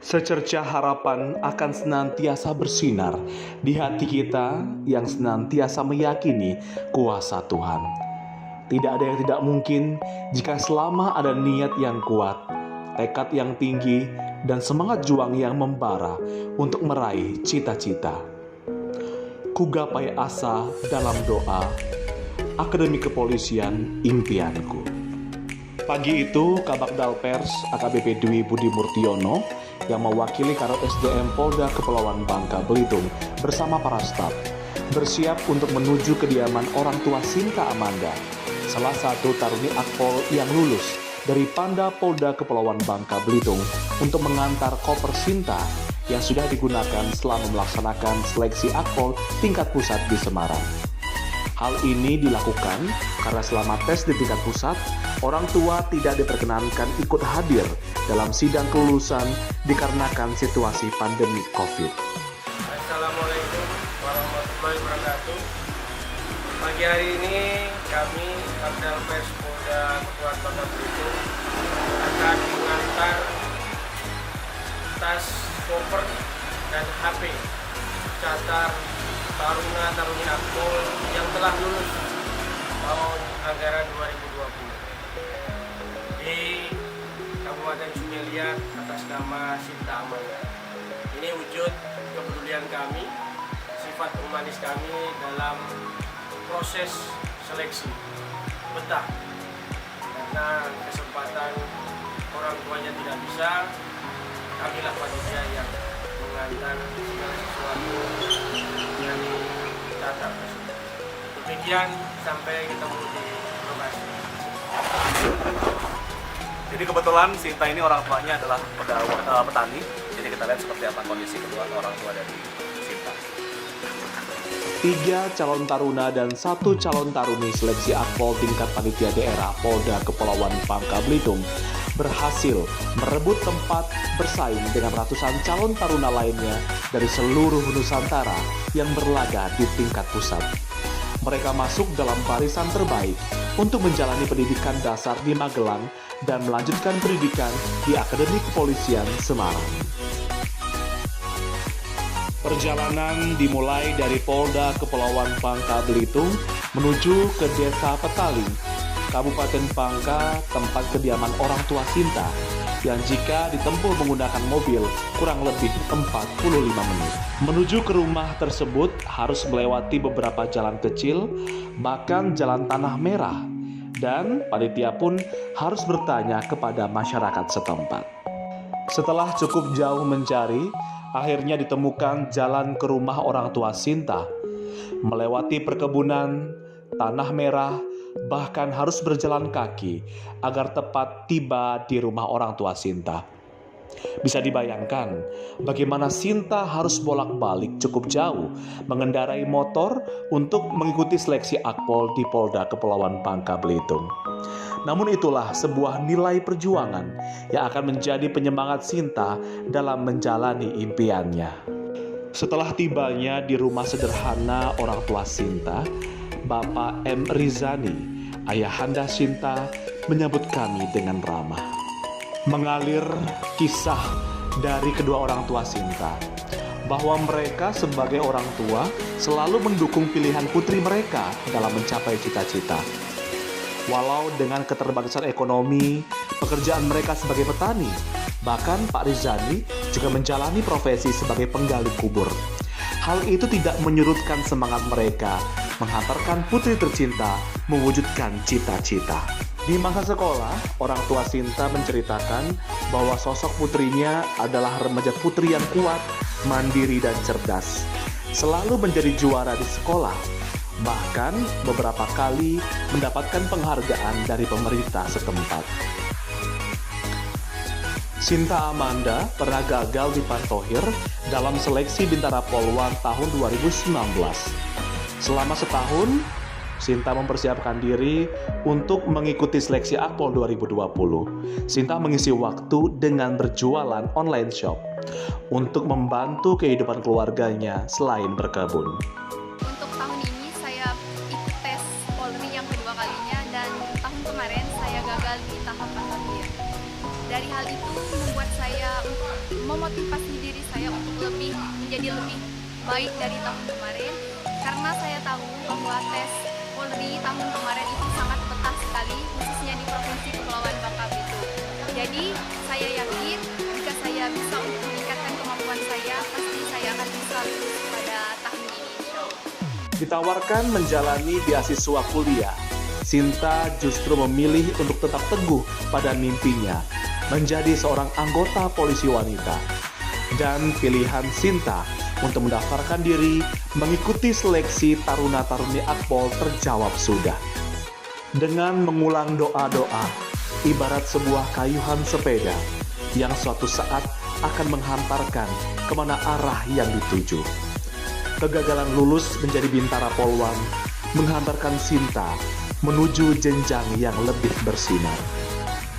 Secercah harapan akan senantiasa bersinar di hati kita yang senantiasa meyakini kuasa Tuhan. Tidak ada yang tidak mungkin jika selama ada niat yang kuat, tekad yang tinggi, dan semangat juang yang membara untuk meraih cita-cita. Ku gapai asa dalam doa, Akademi Kepolisian impianku. Pagi itu, Kabagdal Pers AKBP Dwi Budi Murtiono yang mewakili Kador SDM Polda Kepulauan Bangka Belitung bersama para staf bersiap untuk menuju kediaman orang tua Sinta Amanda, salah satu taruni Akpol yang lulus dari Panda Polda Kepulauan Bangka Belitung untuk mengantar koper Sinta yang sudah digunakan selama melaksanakan seleksi Akpol tingkat pusat di Semarang. Hal ini dilakukan karena selama tes di tingkat pusat, orang tua tidak diperkenankan ikut hadir dalam sidang kelulusan dikarenakan situasi pandemi COVID. Assalamualaikum warahmatullahi wabarakatuh. Pagi hari ini kami Kabagdal Pers Polda Kepulauan Bangka Belitung akan mengantar tas, koper, dan HP catar taruna-taruni Akpol yang telah lulus tahun anggaran 2020 di Kabupaten Sumeliat atas nama Sinta Amanda. Ini wujud kepedulian kami, sifat humanis kami dalam proses seleksi. Betah karena kesempatan orang tuanya tidak bisa, kamilah panitia yang mengantar segala sesuatu yang dicatat tersebut. Demikian, sampai ketemu di lokasi. Jadi kebetulan Sinta ini orang tuanya adalah petani. Jadi kita lihat seperti apa kondisi kedua orang tua dari Sinta. 3 calon taruna dan 1 calon taruni seleksi Akpol tingkat panitia daerah Polda Kepulauan Bangka Belitung berhasil merebut tempat bersaing dengan ratusan calon taruna lainnya dari seluruh Nusantara yang berlaga di tingkat pusat. Mereka masuk dalam barisan terbaik untuk menjalani pendidikan dasar di Magelang dan melanjutkan pendidikan di Akademi Kepolisian Semarang. Perjalanan dimulai dari Polda Kepulauan Bangka Belitung menuju ke Desa Petaling, Kabupaten Bangka, tempat kediaman orang tua Sinta, yang jika ditempuh menggunakan mobil kurang lebih 45 menit. Menuju ke rumah tersebut harus melewati beberapa jalan kecil, bahkan jalan tanah merah, dan panitia pun harus bertanya kepada masyarakat setempat. Setelah cukup jauh mencari, akhirnya ditemukan jalan ke rumah orang tua Sinta. Melewati perkebunan, tanah merah, bahkan harus berjalan kaki agar tepat tiba di rumah orang tua Sinta. Bisa dibayangkan bagaimana Sinta harus bolak-balik cukup jauh mengendarai motor untuk mengikuti seleksi Akpol di Polda Kepulauan Bangka Belitung. Namun itulah sebuah nilai perjuangan yang akan menjadi penyemangat Sinta dalam menjalani impiannya. Setelah tibanya di rumah sederhana orang tua Sinta, Bapak M. Rizani, ayahanda Sinta, menyambut kami dengan ramah. Mengalir kisah dari kedua orang tua Sinta, bahwa mereka sebagai orang tua selalu mendukung pilihan putri mereka dalam mencapai cita-cita. Walau dengan keterbatasan ekonomi, pekerjaan mereka sebagai petani, bahkan Pak Rizani juga menjalani profesi sebagai penggali kubur. Hal itu tidak menyurutkan semangat mereka menghantarkan putri tercinta mewujudkan cita-cita. Di masa sekolah, orang tua Sinta menceritakan bahwa sosok putrinya adalah remaja putri yang kuat, mandiri, dan cerdas. Selalu menjadi juara di sekolah, bahkan beberapa kali mendapatkan penghargaan dari pemerintah setempat. Sinta Amanda pernah gagal di Pantohir dalam seleksi Bintara Polwan tahun 2019. Selama setahun, Sinta mempersiapkan diri untuk mengikuti seleksi Akpol 2020. Sinta mengisi waktu dengan berjualan online shop untuk membantu kehidupan keluarganya selain berkebun. Untuk tahun ini saya ikut tes Polri yang kedua kalinya dan tahun kemarin saya gagal di tahap Pantohir. Dari hal itu membuat saya memotivasi menjadi lebih baik dari tahun kemarin, karena saya tahu bahwa tes Polri tahun kemarin itu sangat betah sekali, khususnya di Provinsi Kepulauan Bangka Belitung. Jadi saya yakin jika saya bisa untuk meningkatkan kemampuan saya, pasti saya akan bisa lulus pada tahun ini, insya Allah. Ditawarkan menjalani beasiswa kuliah, Sinta justru memilih untuk tetap teguh pada mimpinya menjadi seorang anggota polisi wanita. Dan pilihan Sinta untuk mendaftarkan diri mengikuti seleksi taruna-taruni Akpol terjawab sudah. Dengan mengulang doa-doa, ibarat sebuah kayuhan sepeda yang suatu saat akan menghantarkan kemana arah yang dituju. Kegagalan lulus menjadi bintara Polwan menghantarkan Sinta menuju jenjang yang lebih bersinar.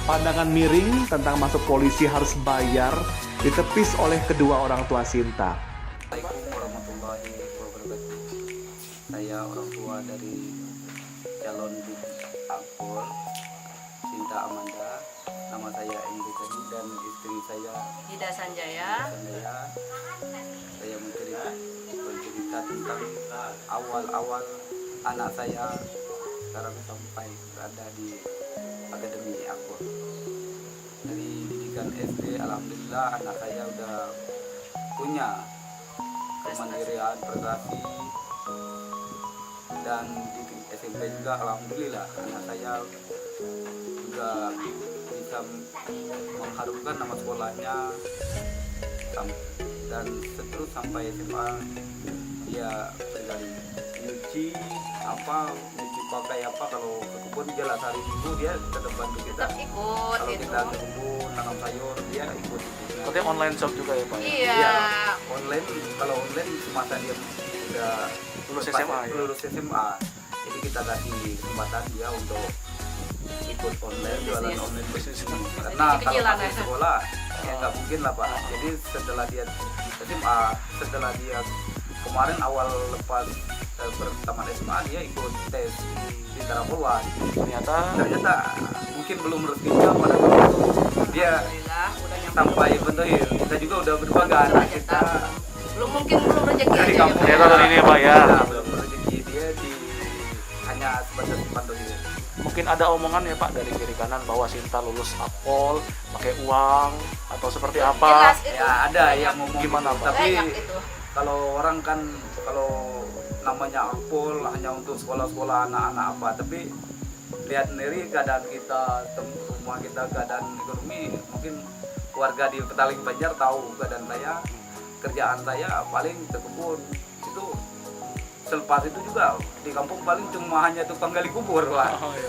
Pandangan miring tentang masuk polisi harus bayar ditepis oleh kedua orang tua Sinta. Assalamualaikum warahmatullahi wabarakatuh. Saya orang tua dari calon Akpol, Sinta Amanda. Nama saya Endri Tani dan istri saya Ida Sanjaya. Saya bercerita tentang awal-awal anak saya sekarang sampai berada di Akademi Akpol. Dari didikan SD, alhamdulillah anak saya udah punya kemandirian, prestasi, dan di SMP juga alhamdulillah anak saya juga bisa mengharumkan nama sekolahnya, dan seterus sampai SMA dia berkali nyuci pakai apa, kalau ke kebun dia lah hari minggu dia tetap bantu kita. Tetap ikut Kalau itu. kita ke kebun nanam sayur dia ikut. Berarti online shop juga ya Pak? Iya. Iya, online. Kalau online semasa dia udah Lulus SMA ya? lulus SMA, jadi kita kasih kesempatan dia untuk ikut online, jualan Bisnis. online Bisnis. karena kalau Kecil-kecilan masih ya. sekolah ya nggak mungkin lah Pak. Jadi setelah dia SMA, setelah dia kemarin awal lepas pertama SMA dia ikut tes Bintara Polwan. Ternyata mungkin belum rezekinya pada waktu itu dia Alhamdulillah udah nyampe. sampai bentohir. Kita juga udah berbangga anak kita Belum rezeki dari aja kampung. ya. Ya, tahun ini ya, Pak, ya. Nah, belum rezeki dia di hanya sebatas bentohir. Mungkin ada omongan ya Pak dari kiri kanan bahwa Sinta lulus Akpol pakai uang atau seperti apa? Jelas itu. Ya ada yang ngomong Gimana, gitu. Pak? Tapi Banyak itu. kalau orang kan kalau namanya Akpol hanya untuk sekolah-sekolah anak-anak apa, tapi lihat sendiri keadaan kita, rumah kita, keadaan ekonomi, mungkin warga di Petaling Banjar tahu keadaan saya, kerjaan saya paling ke kebun. Itu selepas itu juga di kampung paling cuma hanya tukang gali kubur Pak. Oh, iya.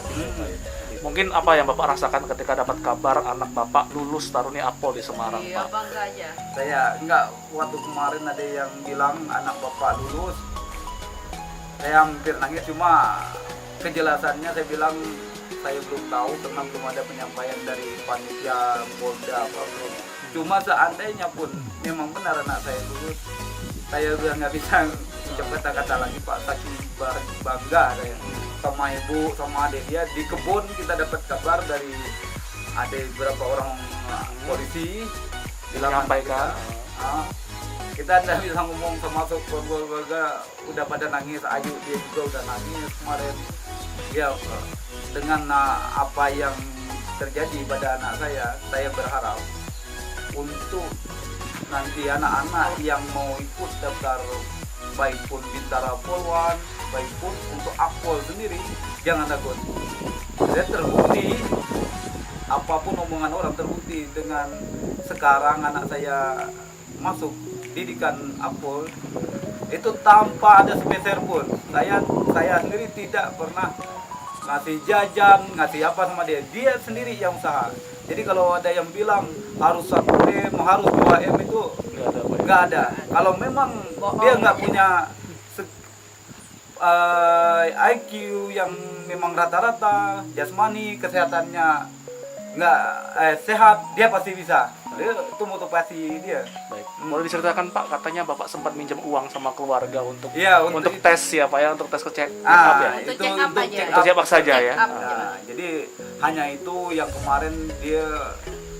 Mungkin apa yang Bapak rasakan ketika dapat kabar anak Bapak lulus taruni Akpol di Semarang Iya, Pak? bangga aja. Saya enggak, waktu kemarin ada yang bilang anak bapak lulus, saya hampir nangis, cuma kejelasannya saya bilang saya belum tahu karena belum ada penyampaian dari panitia Polda apa belum. Cuma seandainya pun memang benar anak saya lulus, saya udah nggak bisa ucap kata-kata lagi Pak, saking bangga saya sama ibu sama adik dia. Di kebun kita dapat kabar dari ada beberapa orang polisi bilang Menyampaikan. kita tidak bisa ngomong termasuk keluarga udah pada nangis. Ayu dia juga udah nangis kemarin ya. Dengan apa yang terjadi pada anak saya berharap untuk nanti anak-anak yang mau ikut daftar, baik pun Bintara Polwan, baik pun untuk Akpol sendiri, jangan takut. Dan terbukti apapun omongan orang, terbukti dengan sekarang anak saya masuk didikan Akpol itu tanpa ada sepeser pun. Saya sendiri tidak pernah ngasih jajan, ngasih apa sama dia. Dia sendiri yang usaha. Jadi kalau ada yang bilang harus 1M, harus 2M itu nggak ada. Kalau memang dia nggak punya IQ yang memang rata-rata, jasmani, kesehatannya nggak sehat, dia pasti bisa. Itu motivasi dia. Baik. Boleh diceritakan Pak, katanya Bapak sempat minjem uang sama keluarga untuk Iya, untuk tes ya Pak ya, untuk tes check up ya. Untuk check up aja. Untuk check up saja ya. Check up. Jadi hanya itu yang kemarin dia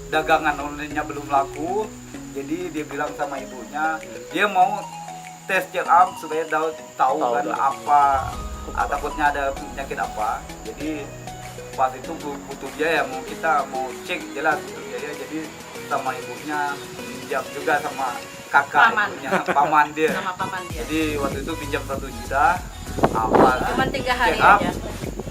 dagangan online-nya belum laku, Jadi dia bilang sama ibunya, dia mau tes check up supaya tahu kan apa, takutnya ada penyakit apa. Jadi pas itu butuh biaya, kita mau cek jelas butuh biaya. Jadi sama ibunya pinjam juga sama kakak ibunya, paman dia. Sama paman dia. Jadi waktu itu pinjam 1 juta. Apa? Cuma 3 hari check up, aja.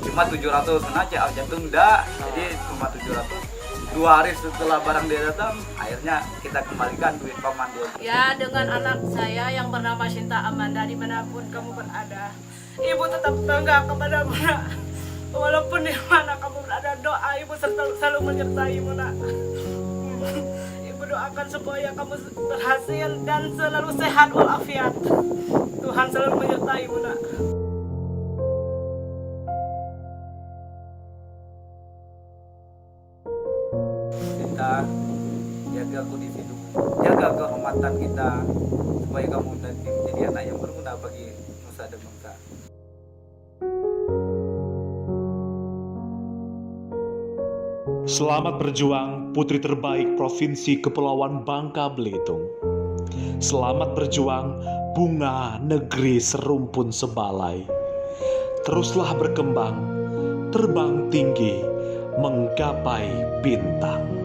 Cuma 700, karena check up jantung enggak. Jadi cuma 700. 2 hari setelah barang dia datang, akhirnya kita kembalikan duit paman dia. Ya, dengan anak saya yang bernama Sinta Amanda, dimanapun kamu berada, ibu tetap bangga kepadamu, nak. Walaupun di mana kamu berada, doa ibu selalu menyertaimu, nak. Ibu doakan supaya kamu berhasil dan selalu sehat walafiat. Tuhan selalu menyertaimu, nak. Kita jaga kondisi tubuh, jaga kehormatan kita supaya kamu nanti menjadi anak yang berguna bagi nusa dan bangsa. Selamat berjuang putri terbaik Provinsi Kepulauan Bangka Belitung. Selamat berjuang bunga negeri serumpun sebalai. Teruslah berkembang, terbang tinggi, menggapai bintang.